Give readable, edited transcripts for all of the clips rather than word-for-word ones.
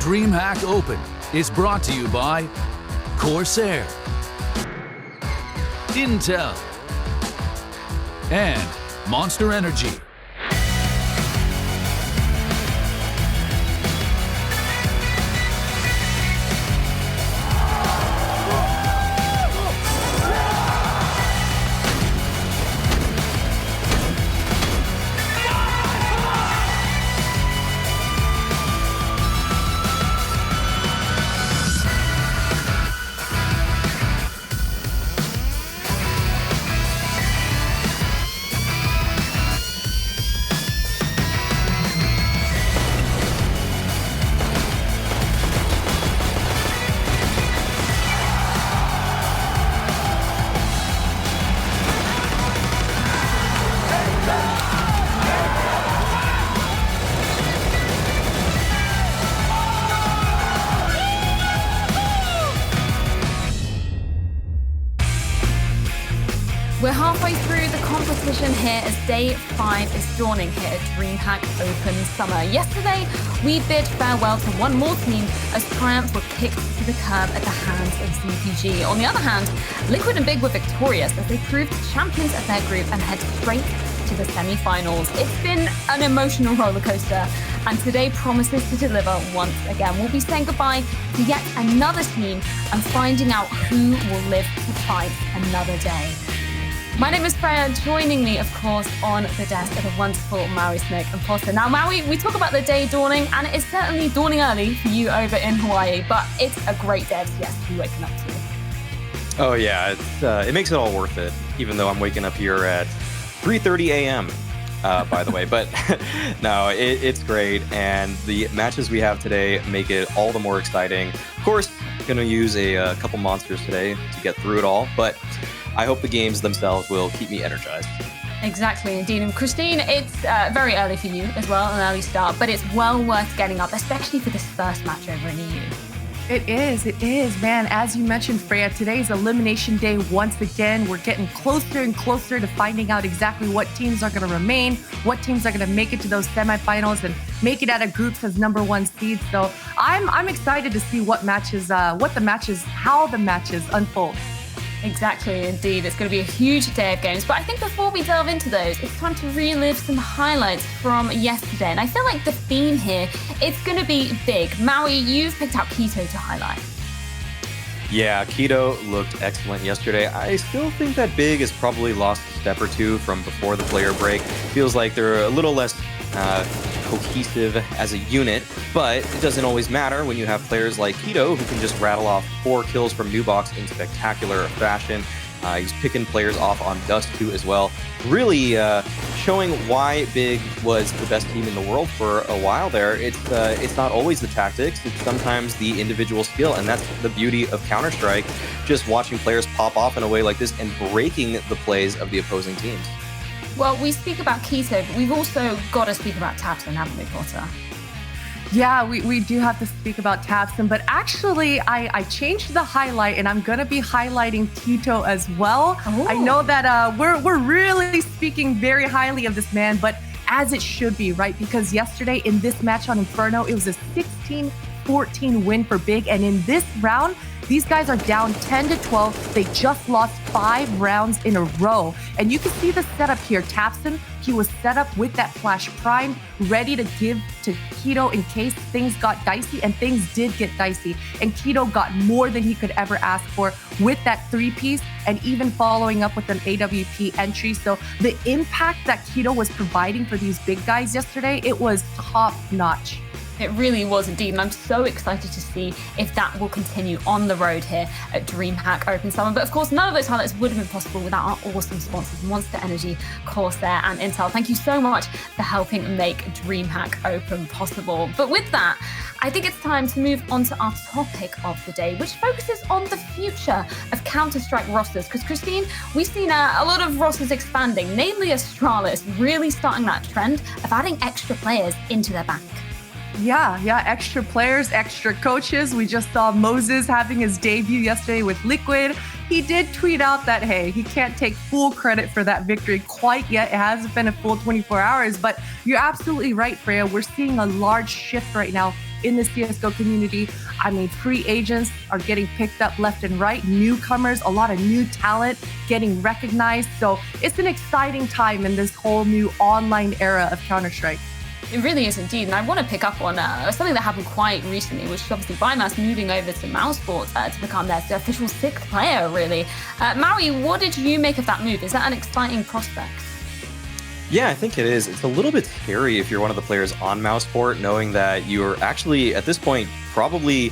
DreamHack Open is brought to you by Corsair, Intel, and Monster Energy. We're halfway through the competition here as Day 5 is dawning here at DreamHack Open Summer. Yesterday, we bid farewell to one more team as Triumph were kicked to the curb at the hands of CPG. On the other hand, Liquid and Big were victorious as they proved champions of their group and head straight to the semi-finals. It's been an emotional roller coaster, and today promises to deliver once again. We'll be saying goodbye to yet another team and finding out who will live to fight another day. My name is Freya. Joining me, of course, on the desk are the wonderful Maui, Snick, and Foster. Now, Maui, we talk about the day dawning, and it is certainly dawning early for you over in Hawaii, but it's a great day, yes, to be waking up to. Oh, yeah. It makes it all worth it, even though I'm waking up here at 3:30 a.m., by the way. But no, it's great, and the matches we have today make it all the more exciting. Of course, going to use a couple monsters today to get through it all, but I hope the games themselves will keep me energized. Exactly, indeed. And Christine, it's very early for you as well, an early start, but it's well worth getting up, especially for this first match over in EU. It is, man. As you mentioned, Freya, today's elimination day once again. We're getting closer and closer to finding out exactly what teams are going to remain, what teams are going to make it to those semifinals and make it out of groups as number one seeds. So I'm excited to see how the matches unfold. Exactly, indeed. It's going to be a huge day of games. But I think before we delve into those, it's time to relive some highlights from yesterday. And I feel like the theme here, it's going to be big. Maui, you've picked out Keto to highlight. Yeah, Keto looked excellent yesterday. I still think that Big has probably lost a step or two from before the player break. Feels like they're a little less cohesive as a unit, but it doesn't always matter when you have players like Keto who can just rattle off 4 kills from New Box in spectacular fashion. He's picking players off on Dust too as well. Really showing why Big was the best team in the world for a while there. It's not always the tactics, it's sometimes the individual skill, and that's the beauty of Counter-Strike, just watching players pop off in a way like this and breaking the plays of the opposing teams. Well, we speak about Keto, but we've also got to speak about Tapson, haven't we, Potter? Yeah, we do have to speak about Tapson, but actually I changed the highlight and I'm going to be highlighting Keto as well. Ooh. I know that we're really speaking very highly of this man, but as it should be, right? Because yesterday in this match on Inferno, it was a 16-14 win for Big, and in this round, these guys are down 10-12. They just lost 5 rounds in a row. And you can see the setup here. Tapson, he was set up with that Flash Prime, ready to give to Keto in case things got dicey, and things did get dicey. And Keto got more than he could ever ask for with that 3-piece and even following up with an AWP entry. So the impact that Keto was providing for these big guys yesterday, it was top notch. It really was indeed, and I'm so excited to see if that will continue on the road here at DreamHack Open Summer. But of course, none of those highlights would have been possible without our awesome sponsors, Monster Energy, Corsair, and Intel. Thank you so much for helping make DreamHack Open possible. But with that, I think it's time to move on to our topic of the day, which focuses on the future of Counter-Strike rosters. Because Christine, we've seen a lot of rosters expanding, namely Astralis really starting that trend of adding extra players into their bank. Yeah, extra players, extra coaches. We just saw Moses having his debut yesterday with Liquid. He did tweet out that, hey, he can't take full credit for that victory quite yet. It hasn't been a full 24 hours, but you're absolutely right, Freya. We're seeing a large shift right now in the CSGO community. I mean, free agents are getting picked up left and right, newcomers, a lot of new talent getting recognized. So it's an exciting time in this whole new online era of Counter-Strike. It really is indeed, and I want to pick up on something that happened quite recently, which is obviously Bymas moving over to Mousesports to become their official 6th player, really. Maui, what did you make of that move? Is that an exciting prospect? Yeah, I think it is. It's a little bit scary if you're one of the players on Mouseport, knowing that you're actually, at this point, probably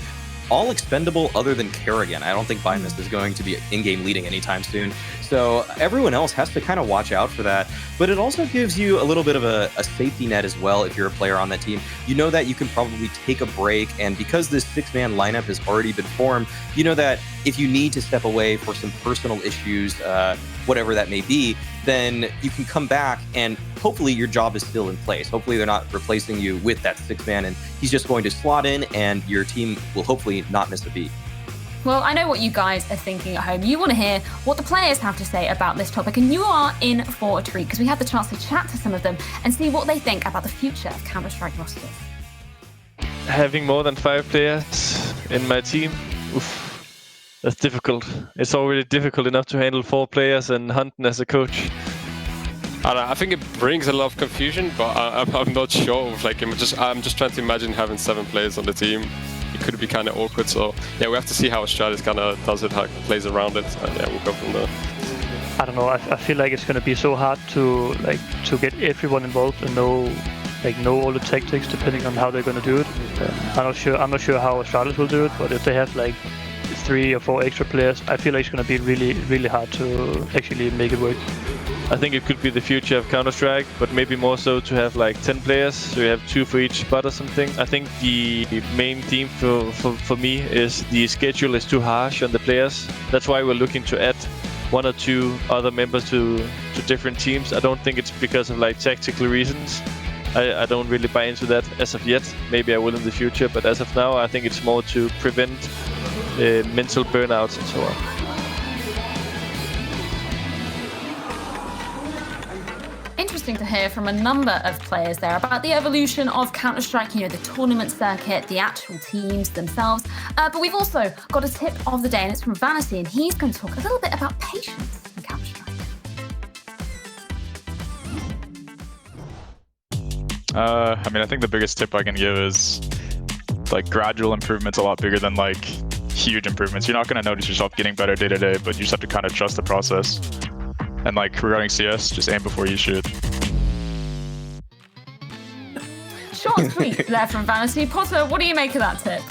all expendable other than Kerrigan. I don't think Bymas is going to be in-game leading anytime soon. So everyone else has to kind of watch out for that. But it also gives you a little bit of a safety net as well if you're a player on that team. You know that you can probably take a break. And because this 6-man lineup has already been formed, you know that if you need to step away for some personal issues, whatever that may be, then you can come back and hopefully your job is still in place. Hopefully they're not replacing you with that 6-man and he's just going to slot in and your team will hopefully not miss a beat. Well, I know what you guys are thinking at home. You want to hear what the players have to say about this topic, and you are in for a treat because we had the chance to chat to some of them and see what they think about the future of Counter-Strike rosters. Having more than 5 players in my team, that's difficult. It's already difficult enough to handle 4 players and hunting as a coach. I think it brings a lot of confusion, but I'm not sure. Like, I'm just trying to imagine having 7 players on the team. It could be kind of awkward. So yeah, we have to see how Astralis kind of does it, how it plays around it, and yeah, we'll go from there. I don't know. I feel like it's going to be so hard to get everyone involved and know all the tactics depending on how they're going to do it. I'm not sure how Astralis will do it, but if they have like 3 or 4 extra players, I feel like it's going to be really, really hard to actually make it work. I think it could be the future of Counter-Strike, but maybe more so to have like 10 players, so you have 2 for each spot or something. I think the main theme for me is the schedule is too harsh on the players. That's why we're looking to add 1 or 2 other members to different teams. I don't think it's because of like tactical reasons. I don't really buy into that as of yet. Maybe I will in the future, but as of now, I think it's more to prevent mental burnouts and so on. Interesting to hear from a number of players there about the evolution of Counter-Strike, the tournament circuit, the actual teams themselves. But we've also got a tip of the day, and it's from Vanity, and he's going to talk a little bit about patience in Counter-Strike. I think the biggest tip I can give is like gradual improvements, a lot bigger than like huge improvements. You're not going to notice yourself getting better day to day, but you just have to kind of trust the process. And like regarding CS, just aim before you shoot. Short and sweet there from Vanity. Potter, what do you make of that tip?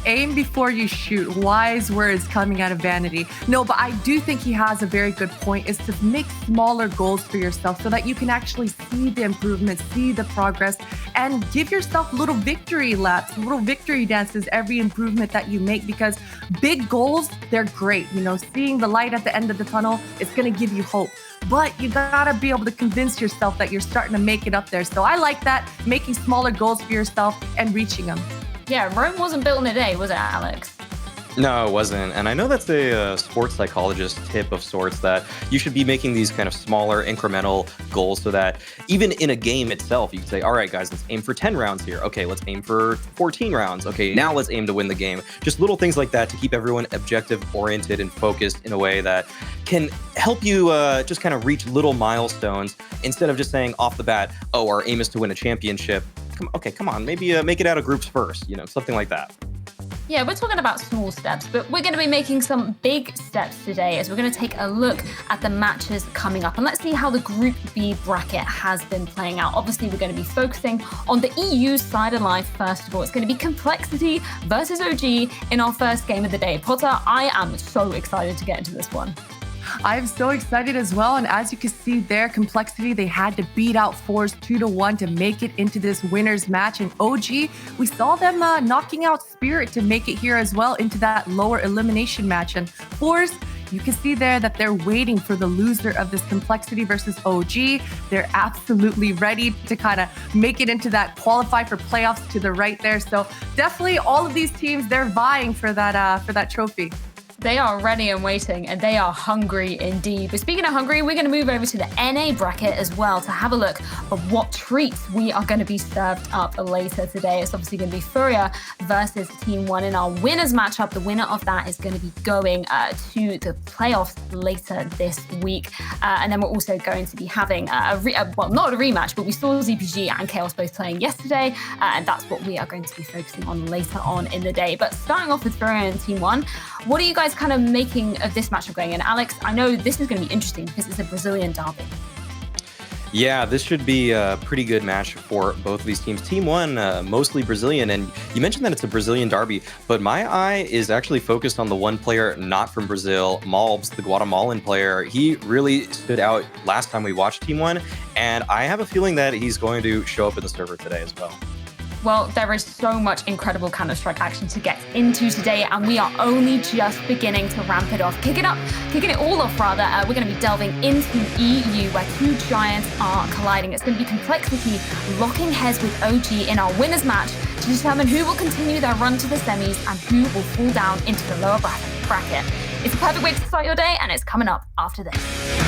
Aim before you shoot. Wise words coming out of Vanity. No, but I do think he has a very good point, is to make smaller goals for yourself so that you can actually see the improvements, see the progress, and give yourself little victory laps, little victory dances, every improvement that you make, because big goals, they're great. Seeing the light at the end of the tunnel, it's going to give you hope. But you gotta be able to convince yourself that you're starting to make it up there. So I like that, making smaller goals for yourself and reaching them. Yeah, Rome wasn't built in a day, was it, Alex? No, it wasn't. And I know that's a sports psychologist tip of sorts, that you should be making these kind of smaller incremental goals so that even in a game itself, you can say, all right, guys, let's aim for 10 rounds here. Okay, let's aim for 14 rounds. Okay, now let's aim to win the game. Just little things like that to keep everyone objective oriented and focused in a way that can help you just kind of reach little milestones instead of just saying off the bat, oh, our aim is to win a championship. Come on, maybe make it out of groups first, something like that. Yeah, we're talking about small steps, but we're going to be making some big steps today as we're going to take a look at the matches coming up. And let's see how the Group B bracket has been playing out. Obviously, we're going to be focusing on the EU side of life first of all. It's going to be Complexity versus OG in our first game of the day. Potter, I am so excited to get into this one. I'm so excited as well. And as you can see there, Complexity, they had to beat out Force 2-1 to make it into this winner's match. And OG, we saw them knocking out Spirit to make it here as well into that lower elimination match. And Force, you can see there that they're waiting for the loser of this Complexity versus OG. They're absolutely ready to kind of make it into that qualify for playoffs to the right there. So definitely all of these teams, they're vying for that trophy. They are ready and waiting, and they are hungry indeed. But speaking of hungry, we're going to move over to the NA bracket as well to have a look at what treats we are going to be served up later today. It's obviously going to be Furia versus Team 1 in our winners matchup. The winner of that is going to be going to the playoffs later this week. And then we're also going to be having well, not a rematch, but we saw ZPG and Chaos both playing yesterday, and that's what we are going to be focusing on later on in the day. But starting off with Furia and Team 1, what are you guys kind of making of this matchup going? And Alex, I know this is going to be interesting because it's a Brazilian derby. Yeah, this should be a pretty good match for both of these teams. Team 1, mostly Brazilian, and you mentioned that it's a Brazilian derby, but my eye is actually focused on the one player not from Brazil, Malbs, the Guatemalan player. He really stood out last time we watched Team 1, and I have a feeling that he's going to show up in the server today as well. Well, there is so much incredible Counter-Strike action to get into today, and we are only just beginning to ramp it off. Kicking it all off, rather. We're going to be delving into EU, where two giants are colliding. It's going to be Complexity locking heads with OG in our winners match to determine who will continue their run to the semis and who will fall down into the lower bracket. It's a perfect way to start your day, and it's coming up after this.